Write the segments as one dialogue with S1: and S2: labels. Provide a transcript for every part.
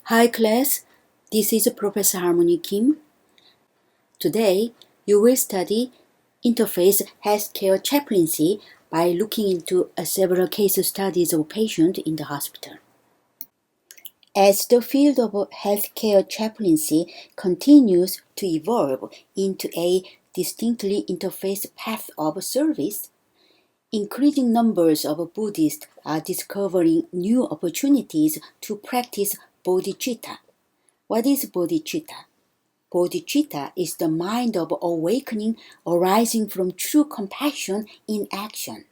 S1: Hi class, this is Professor Harmony Kim. Today, you will study interface healthcare chaplaincy by looking into several case studies of patients in the hospital. As the field of healthcare chaplaincy continues to evolve into a distinctly interface path of service, increasing numbers of Buddhists are discovering new opportunities to practice bodhicitta. What is bodhicitta? Bodhicitta is the mind of awakening arising from true compassion in action.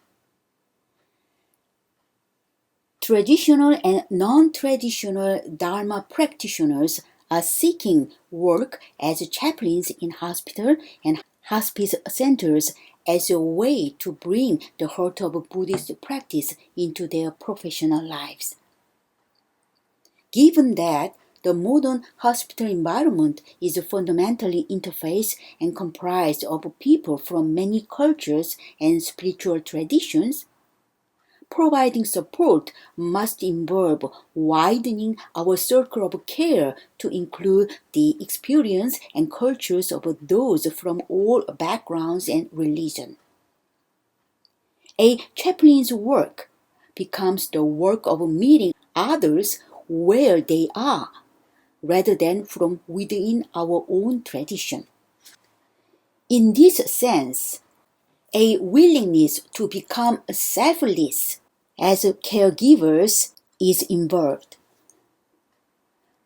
S1: Traditional and non-traditional Dharma practitioners are seeking work as chaplains in hospital and hospice centers as a way to bring the heart of Buddhist practice into their professional lives. Given that the modern hospital environment is fundamentally interface and comprised of people from many cultures and spiritual traditions, providing support must involve widening our circle of care to include the experience and cultures of those from all backgrounds and religion. A chaplain's work becomes the work of meeting others where they are, rather than from within our own tradition. In this sense, a willingness to become selfless as caregivers is involved.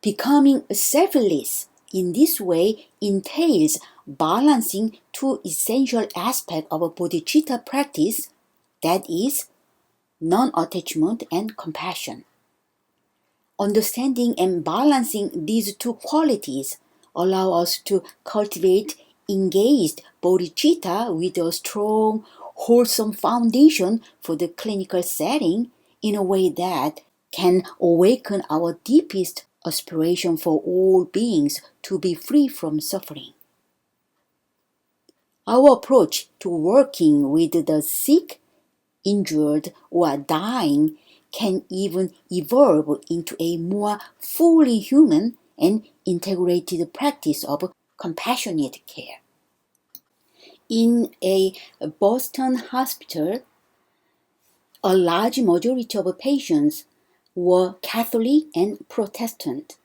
S1: Becoming selfless in this way entails balancing two essential aspects of bodhicitta practice, that is, non-attachment and compassion. Understanding and balancing these two qualities allow us to cultivate engaged bodhicitta with a strong, wholesome foundation for the clinical setting in a way that can awaken our deepest aspiration for all beings to be free from suffering. Our approach to working with the sick, injured, or dying can even evolve into a more fully human and integrated practice of compassionate care. In a Boston hospital, a large majority of patients were Catholic and Protestant.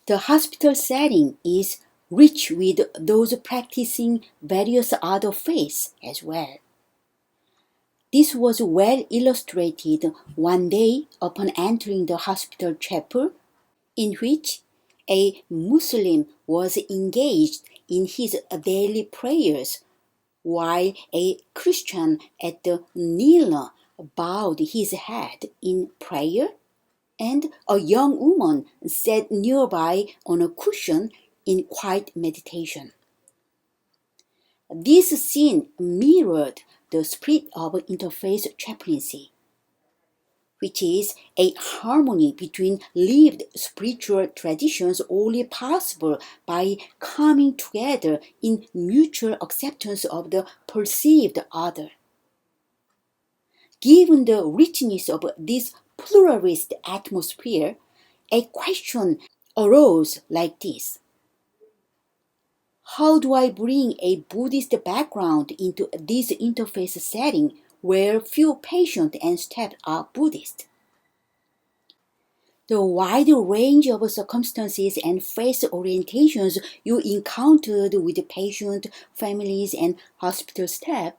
S1: The hospital setting is rich with those practicing various other faiths as well. This was well illustrated one day upon entering the hospital chapel, in which a Muslim was engaged in his daily prayers, while a Christian at the kneeler bowed his head in prayer, and a young woman sat nearby on a cushion in quiet meditation. This scene mirrored the spirit of interfaith chaplaincy, which is a harmony between lived spiritual traditions only possible by coming together in mutual acceptance of the perceived other. Given the richness of this pluralist atmosphere, a question arose like this: how do I bring a Buddhist background into this interface setting where few patients and staff are Buddhist? The wide range of circumstances and faith orientations you encountered with patient, families, and hospital staff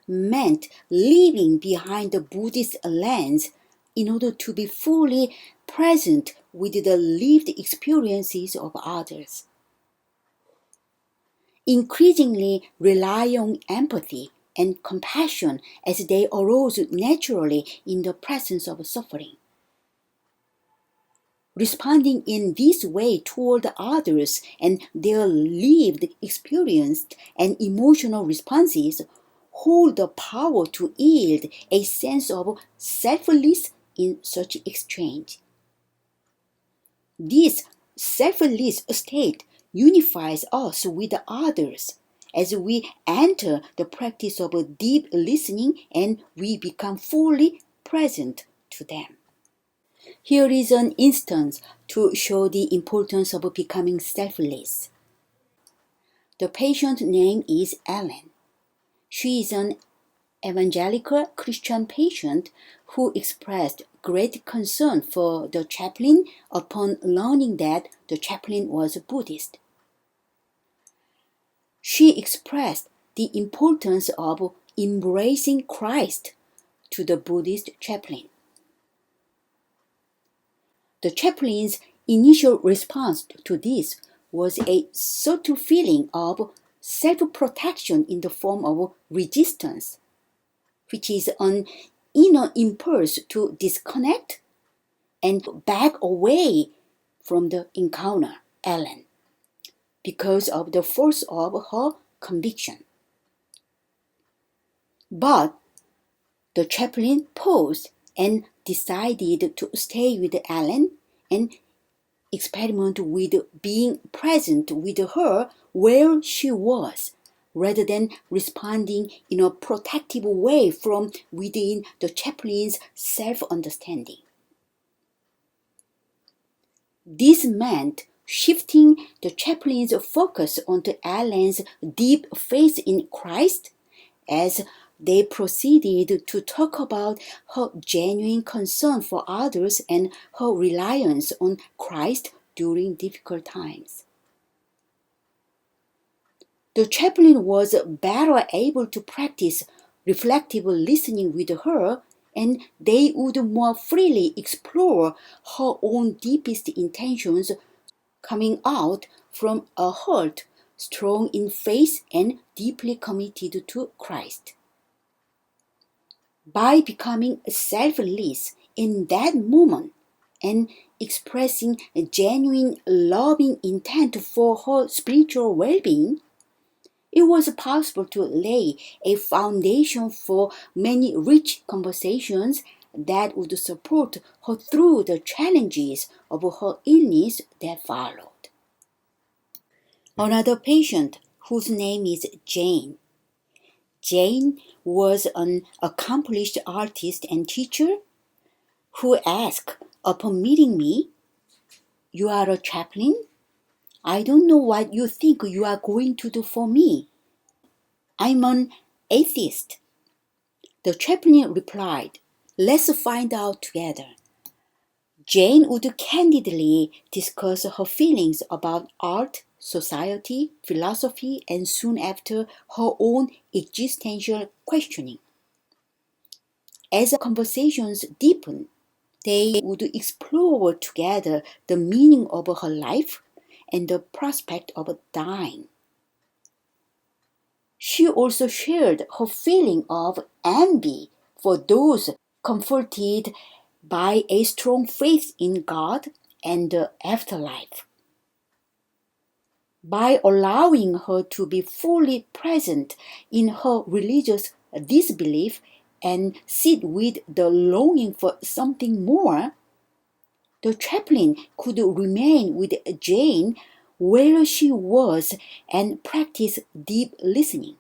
S1: meant leaving behind the Buddhist lens in order to be fully present with the lived experiences of others. Increasingly rely on empathy and compassion as they arose naturally in the presence of suffering. Responding in this way toward others and their lived experience and emotional responses hold the power to yield a sense of selflessness in such exchange. This selfless state unifies us with others as we enter the practice of deep listening and we become fully present to them. Here is an instance to show the importance of becoming selfless. The patient's name is Ellen. She is an evangelical Christian patient who expressed great concern for the chaplain upon learning that the chaplain was a Buddhist. She expressed the importance of embracing Christ to the Buddhist chaplain. The chaplain's initial response to this was a subtle feeling of self-protection in the form of resistance, which is an inner impulse to disconnect and back away from the encounter, Ellen, because of the force of her conviction. But the chaplain paused and decided to stay with Ellen and experiment with being present with her where she was, rather than responding in a protective way from within the chaplain's self-understanding. This meant shifting the chaplain's focus onto Ellen's deep faith in Christ as they proceeded to talk about her genuine concern for others and her reliance on Christ during difficult times. The chaplain was better able to practice reflective listening with her, and they would more freely explore her own deepest intentions coming out from a heart strong in faith and deeply committed to Christ. By becoming selfless in that moment and expressing a genuine loving intent for her spiritual well-being, it was possible to lay a foundation for many rich conversations that would support her through the challenges of her illness that followed. Another patient, whose name is Jane. Jane was an accomplished artist and teacher who asked upon meeting me, "You are a chaplain? I don't know what you think you are going to do for me. I'm an atheist." The chaplain replied, "Let's find out together." Jane would candidly discuss her feelings about art, society, philosophy, and soon after, her own existential questioning. As conversations deepened, they would explore together the meaning of her life and the prospect of dying. She also shared her feeling of envy for those comforted by a strong faith in God and the afterlife. By allowing her to be fully present in her religious disbelief and sit with the longing for something more, the chaplain could remain with Jane where she was and practice deep listening,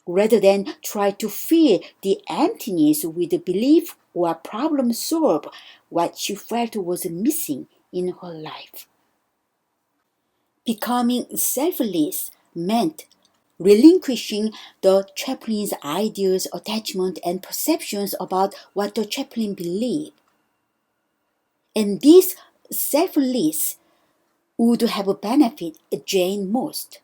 S1: rather than try to fill the emptiness with belief or problem solve what she felt was missing in her life. Becoming selfless meant relinquishing the chaplain's ideas, attachment, and perceptions about what the chaplain believed. And this selfless would have benefited Jane most.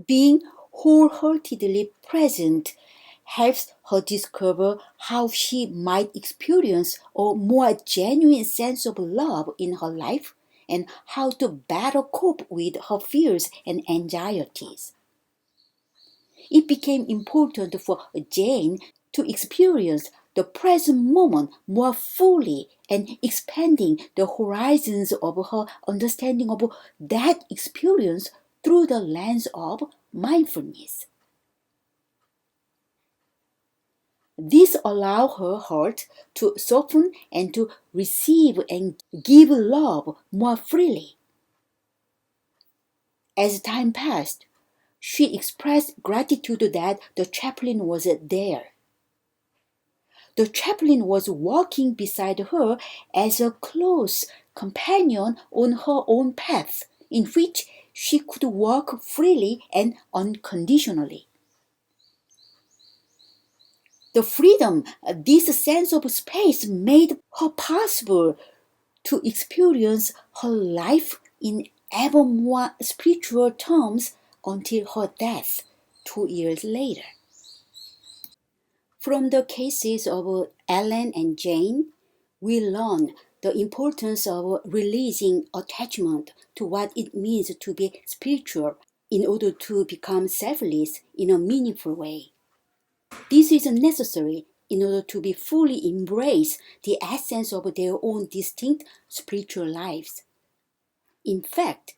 S1: Being wholeheartedly present helps her discover how she might experience a more genuine sense of love in her life and how to better cope with her fears and anxieties. It became important for Jane to experience the present moment more fully and expanding the horizons of her understanding of that experience through the lens of mindfulness. This allowed her heart to soften and to receive and give love more freely. As time passed, she expressed gratitude that the chaplain was there. The chaplain was walking beside her as a close companion on her own path, in which she could walk freely and unconditionally. The freedom, this sense of space made her possible to experience her life in ever more spiritual terms until her death 2 years later. From the cases of Ellen and Jane, we learn the importance of releasing attachment to what it means to be spiritual in order to become selfless in a meaningful way. This is necessary in order to be fully embrace the essence of their own distinct spiritual lives. In fact,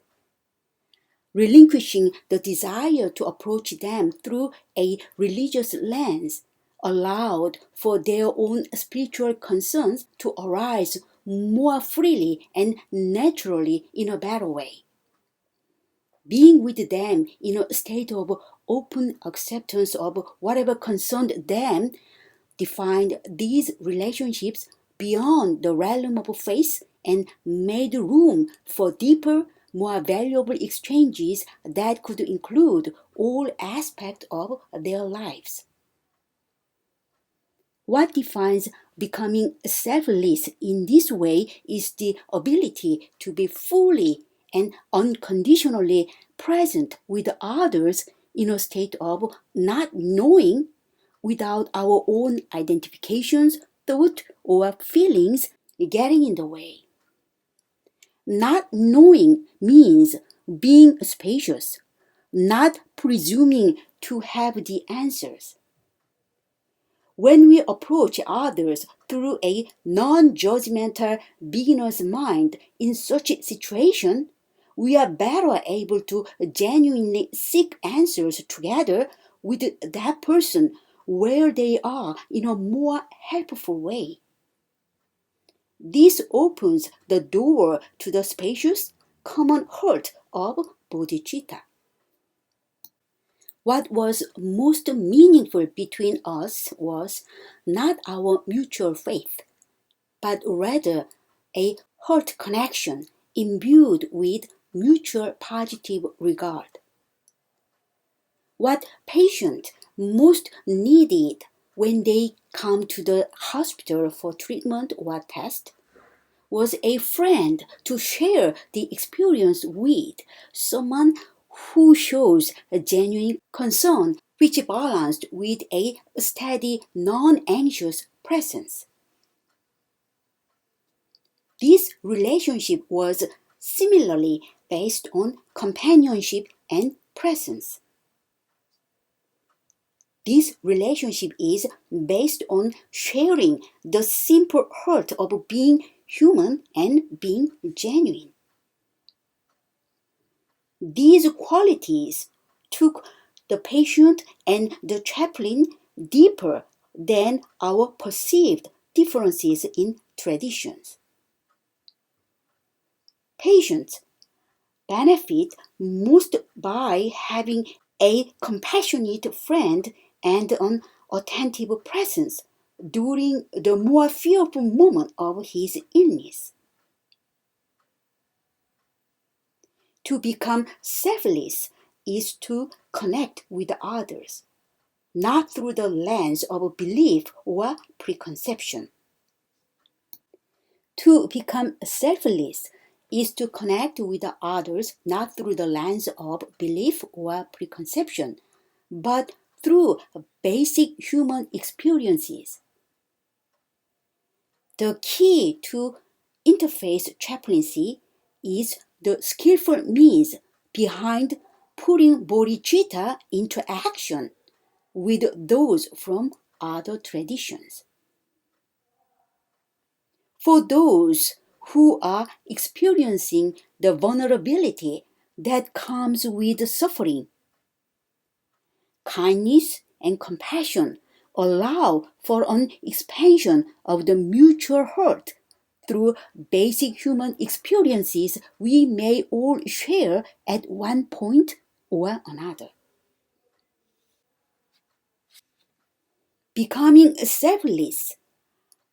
S1: relinquishing the desire to approach them through a religious lens allowed for their own spiritual concerns to arise more freely and naturally in a better way. Being with them in a state of open acceptance of whatever concerned them defined these relationships beyond the realm of faith and made room for deeper, more valuable exchanges that could include all aspects of their lives. What defines becoming selfless in this way is the ability to be fully and unconditionally present with others in a state of not knowing, without our own identifications, thoughts, or feelings getting in the way. Not knowing means being spacious, not presuming to have the answers. When we approach others through a non-judgmental beginner's mind in such a situation, we are better able to genuinely seek answers together with that person where they are in a more helpful way. This opens the door to the spacious, common heart of bodhicitta. What was most meaningful between us was not our mutual faith, but rather a heart connection imbued with mutual positive regard. What patients most needed when they come to the hospital for treatment or test was a friend to share the experience with, someone who shows a genuine concern which balanced with a steady, non-anxious presence. This relationship was similarly based on companionship and presence. This relationship is based on sharing the simple heart of being human and being genuine. These qualities took the patient and the chaplain deeper than our perceived differences in traditions. Patients benefit most by having a compassionate friend and an attentive presence during the more fearful moment of his illness. To become selfless is to connect with others, not through the lens of belief or preconception. To become selfless is to connect with others not through the lens of belief or preconception, but through basic human experiences. The key to interfaith chaplaincy is the skillful means behind putting bodhicitta into action with those from other traditions. For those who are experiencing the vulnerability that comes with suffering, kindness and compassion allow for an expansion of the mutual heart through basic human experiences we may all share at one point or another. Becoming selfless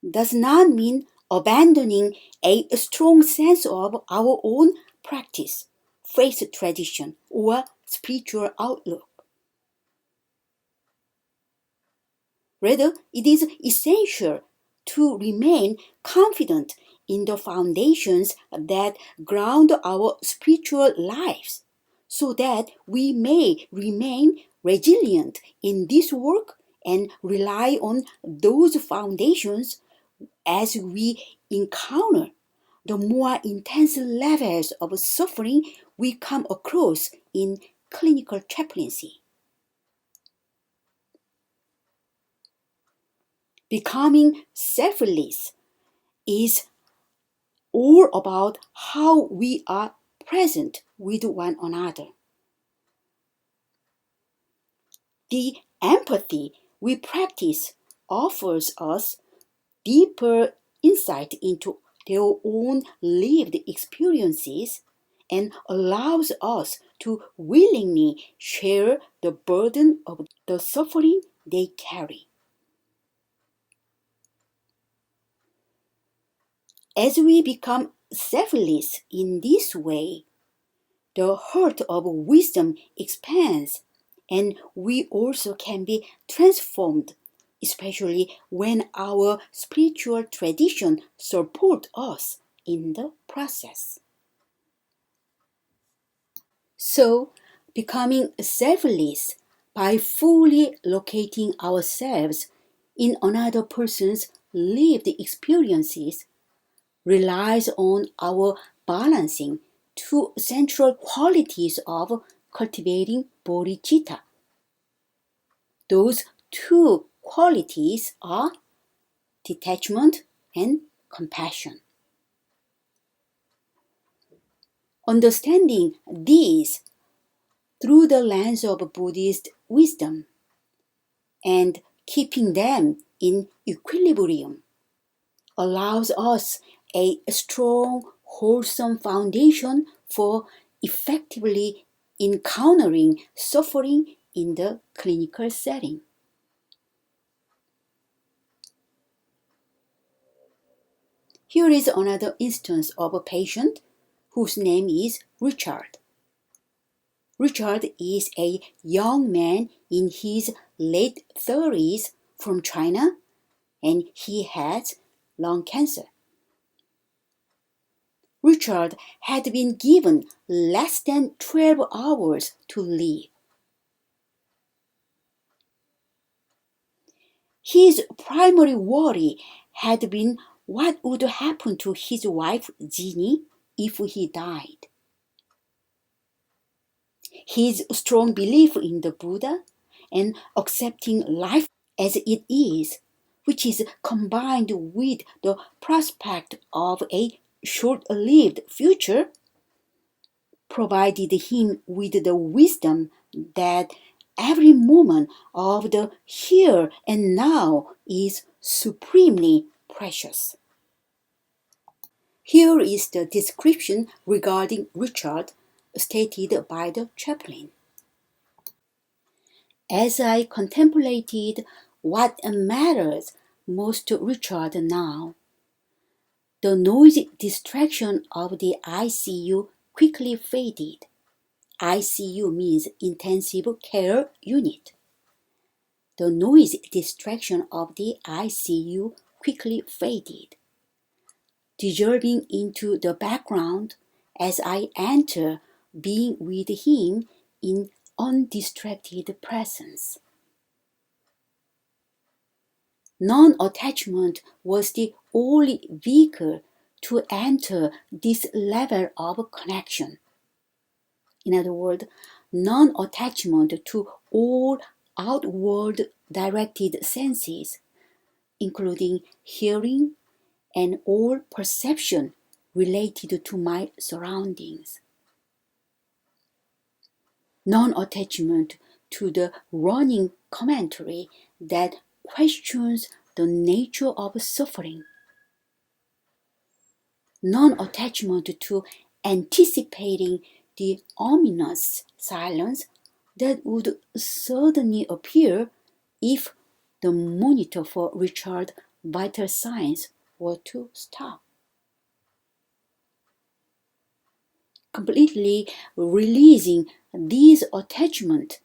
S1: does not mean abandoning a strong sense of our own practice, faith tradition, or spiritual outlook. Rather, it is essential to remain confident in the foundations that ground our spiritual lives, so that we may remain resilient in this work and rely on those foundations as we encounter the more intense levels of suffering we come across in clinical chaplaincy. Becoming selfless is all about how we are present with one another. The empathy we practice offers us deeper insight into their own lived experiences and allows us to willingly share the burden of the suffering they carry. As we become selfless in this way, the heart of wisdom expands, and we also can be transformed, especially when our spiritual tradition support us in the process. So, becoming selfless by fully locating ourselves in another person's lived experiences relies on our balancing two central qualities of cultivating bodhicitta. Those two qualities are detachment and compassion. Understanding these through the lens of Buddhist wisdom and keeping them in equilibrium allows us a strong, wholesome foundation for effectively encountering suffering in the clinical setting. Here is another instance of a patient whose name is Richard. Richard is a young man in his late 30s from China, and he has lung cancer. Richard had been given less than 12 hours to live. His primary worry had been what would happen to his wife Jeannie if he died. His strong belief in the Buddha and accepting life as it is, which is combined with the prospect of a short-lived future, provided him with the wisdom that every moment of the here and now is supremely precious. Here is the description regarding Richard stated by the chaplain. As I contemplated what matters most to Richard now, the noisy distraction of the ICU quickly faded. ICU means intensive care unit. The noisy distraction of the ICU quickly faded, dissolving into the background as I enter being with him in undistracted presence. Non-attachment was the only vehicle to enter this level of connection. In other words, non-attachment to all outward directed senses, including hearing and all perception related to my surroundings. Non-attachment to the running commentary that questions the nature of suffering. Non-attachment to anticipating the ominous silence that would suddenly appear if the monitor for Richard vital signs were to stop. Completely releasing these attachments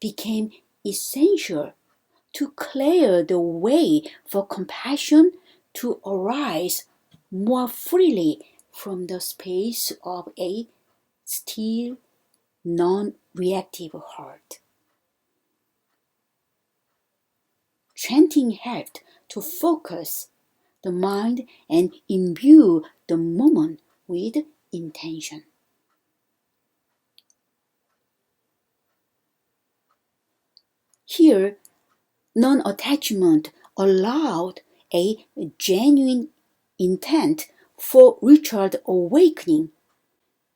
S1: became essential to clear the way for compassion to arise more freely from the space of a still, non-reactive heart. Chanting helped to focus the mind and imbue the moment with intention. Here, non-attachment allowed a genuine intent for ritual awakening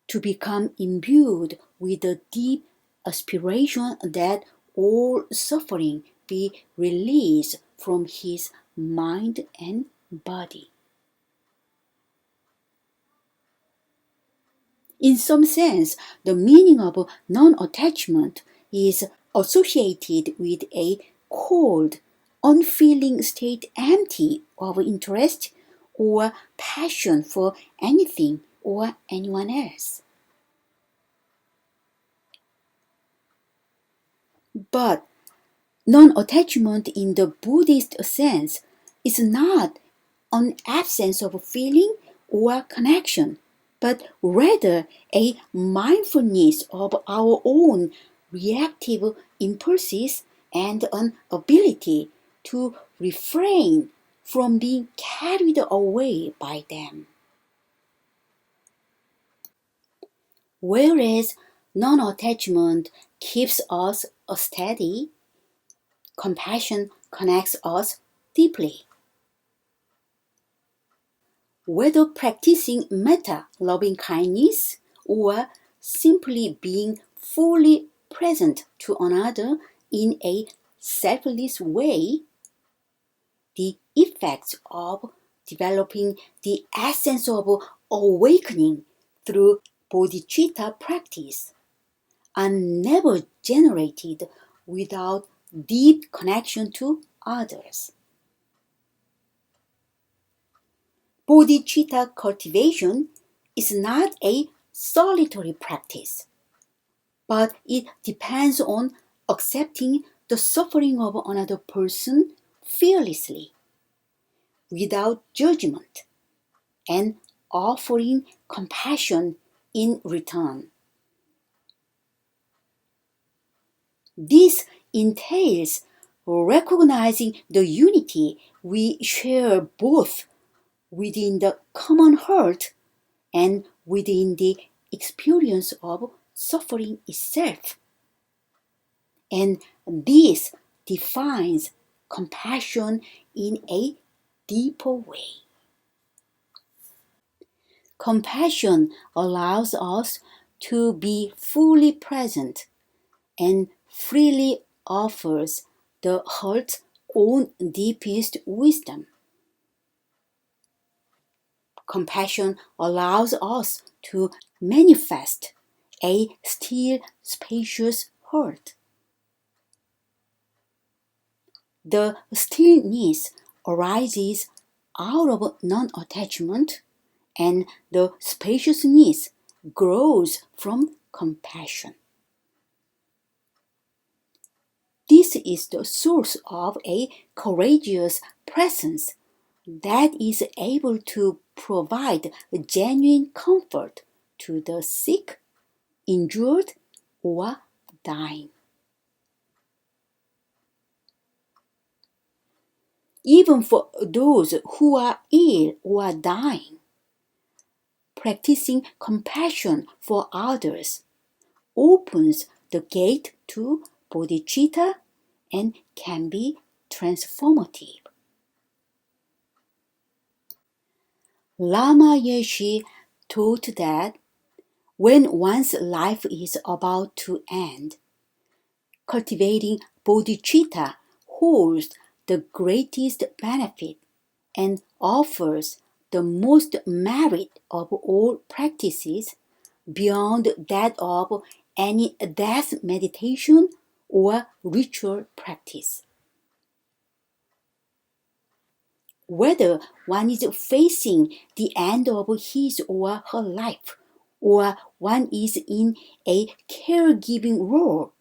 S1: to become imbued with the deep aspiration that all suffering be released from his mind and body. In some sense, the meaning of non-attachment is associated with a cold, unfeeling state empty of interest or passion for anything or anyone else. But non-attachment in the Buddhist sense is not an absence of feeling or connection, but rather a mindfulness of our own reactive impulses and an ability to refrain from being carried away by them. Whereas non-attachment keeps us steady, compassion connects us deeply. Whether practicing metta, loving kindness, or simply being fully present to another in a selfless way, the effects of developing the essence of awakening through bodhicitta practice are never generated without deep connection to others. Bodhicitta cultivation is not a solitary practice, but it depends on accepting the suffering of another person fearlessly, without judgment, and offering compassion in return. This entails recognizing the unity we share both within the common heart and within the experience of suffering itself. And this defines compassion in a deeper way. Compassion allows us to be fully present and freely offers the heart's own deepest wisdom. Compassion allows us to manifest a still, spacious heart. The stillness arises out of non-attachment, and the spaciousness grows from compassion. This is the source of a courageous presence that is able to provide genuine comfort to the sick, injured, or dying. Even for those who are ill or dying, practicing compassion for others opens the gate to bodhicitta and can be transformative. Lama Yeshe taught that when one's life is about to end, cultivating bodhicitta holds the greatest benefit and offers the most merit of all practices beyond that of any death meditation or ritual practice. whether one is facing the end of his or her life, or one is in a caregiving role.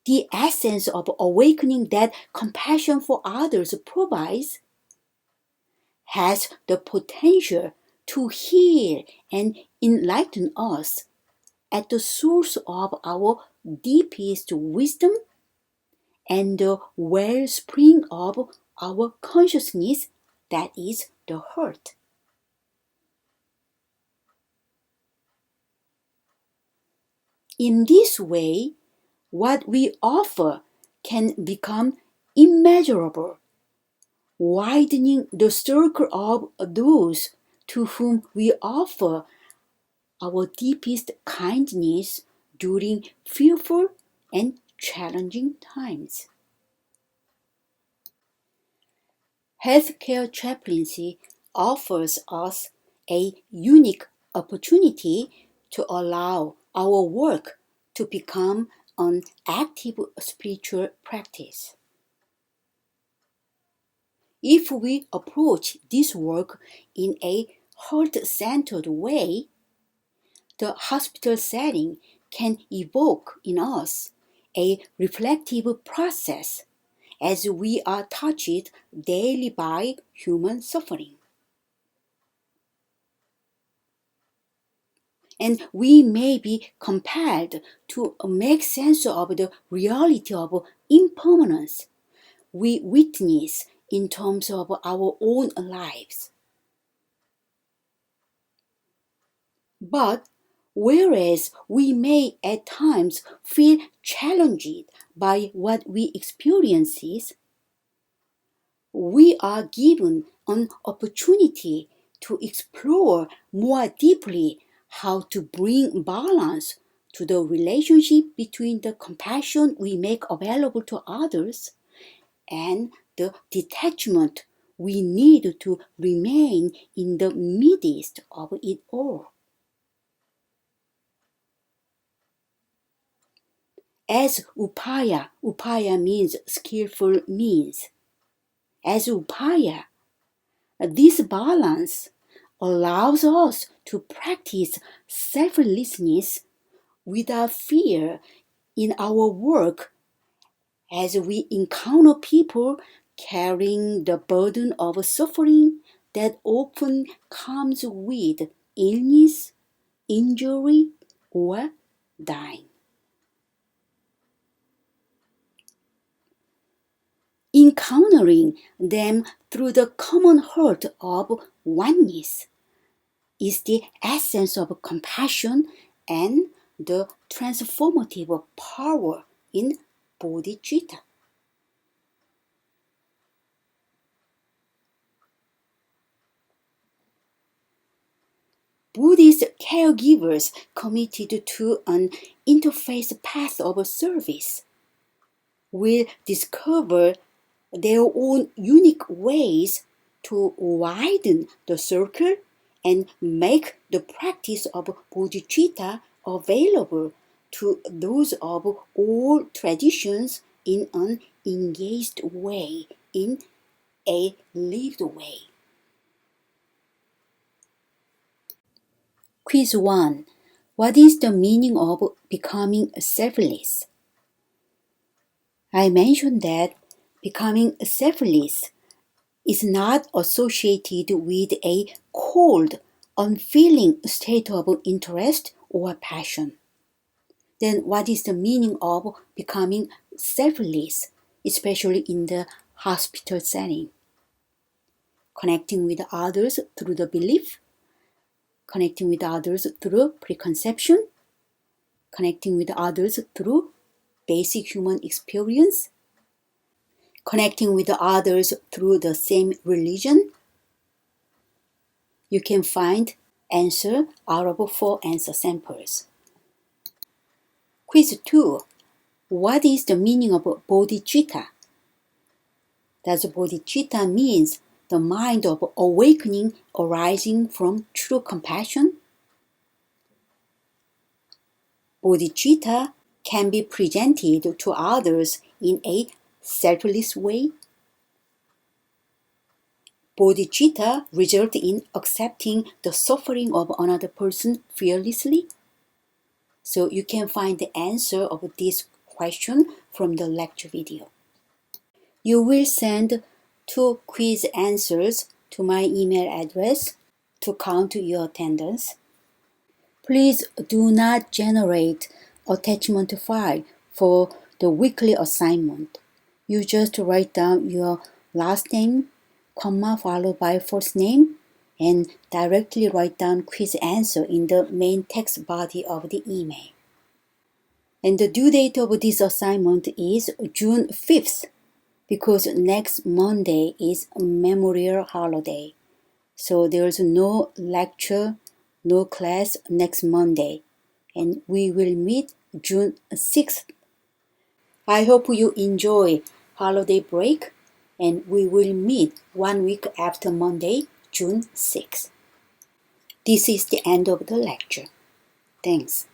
S1: The essence of awakening that compassion for others provides has the potential to heal and enlighten us at the source of our deepest wisdom and the wellspring of our consciousness, that is the heart. In this way, what we offer can become immeasurable, widening the circle of those to whom we offer our deepest kindness during fearful and challenging times. Healthcare chaplaincy offers us a unique opportunity to allow our work to become an active spiritual practice. If we approach this work in a heart-centered way, the hospital setting can evoke in us a reflective process as we are touched daily by human suffering. And we may be compelled to make sense of the reality of impermanence we witness in terms of our own lives. But whereas we may at times feel challenged by what we experience, we are given an opportunity to explore more deeply how to bring balance to the relationship between the compassion we make available to others and the detachment we need to remain in the midst of it all. As upaya means skillful means. As upaya, this balance allows us to practice selflessness without fear in our work as we encounter people carrying the burden of suffering that often comes with illness, injury, or dying. Encountering them through the common heart of oneness is the essence of compassion and the transformative power in bodhicitta. Buddhist caregivers committed to an interfaith path of service will discover their own unique ways to widen the circle and make the practice of bodhicitta available to those of all traditions in an engaged way, in a lived way. Quiz 1. What is the meaning of becoming selfless? I mentioned that becoming selfless is not associated with a cold, unfeeling state of interest or passion. Then what is the meaning of becoming selfless, especially in the hospital setting? Connecting with others through the belief, connecting with others through preconception, connecting with others through basic human experience, connecting with others through the same religion. You can find answer out of 4 answer samples. Quiz 2. What is the meaning of bodhicitta? Does bodhicitta means the mind of awakening arising from true compassion? Bodhicitta can be presented to others in a selfless way. bodhicitta result in accepting the suffering of another person fearlessly? So you can find the answer of this question from the lecture video. You will send 2 quiz answers to my email address to count your attendance. Please do not generate attachment file for the weekly assignment. You just write down your last name, comma followed by first name, and directly write down quiz answer in the main text body of the email. And the due date of this assignment is June 5th, because next Monday is a memorial holiday. So there's no lecture, no class next Monday, and we will meet June 6th. I hope you enjoy holiday break, and we will meet 1 week after Monday, June 6th. This is the end of the lecture. Thanks.